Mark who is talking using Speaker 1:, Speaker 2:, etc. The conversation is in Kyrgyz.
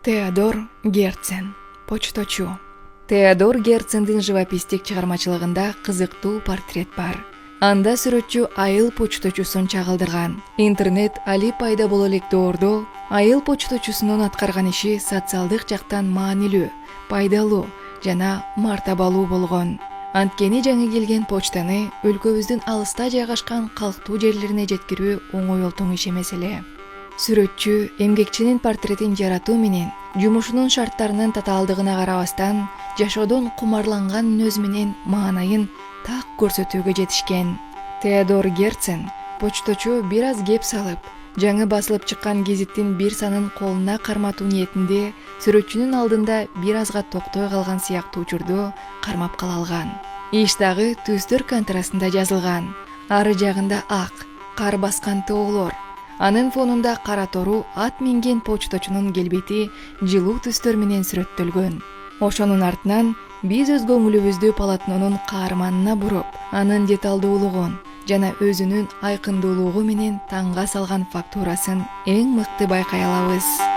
Speaker 1: Теодор Герцен, почточу. Теодор Герцендин живописдик чыгармачылыгында кызыктуу портрет бар. Анда сүрөтчү айыл почточусун чагылдырган. Интернет али пайда боло элек доордо айыл почточусунун аткарган иши социалдык жактан маанилүү, пайдалуу жана мартабалуу болгон. Анткени жаңы келген почтаны өлкөбүздүн алыста жайгашкан калктуу жерлерине жеткирүү оңой олтоң иш эмес эле. Сүрөтчү эмгекчинин портретин жаратуу менен жумушунун шарттарынын татаалдыгына карабастан жашоодон кумарланган мүнөзү менен маанайын так көрсөтүүгө жетишкен. Теодор Герцен почточу бир аз кеп салып, жаңы басылып чыккан гезиттин бир санын колуна карматуу ниетинде сүрөтчүнүн алдында бир азга токтой калган сыяктуу учурду кармап кала алган. Иш дагы түстөр контрастында жазылган. Ары жагында ак, кар баскан тоолор, анын фонунда кара тору ат минген почточунун келбети жылуу түстөр менен сүрөттөлгөн. Ошонун артынан биз өз көңүлүбүздү полотнонун каарманына буруп, анын деталдуулугун жана өзүнүн айкындуулугу менен таңга салган фактурасын эң мыкты байкай алабыз.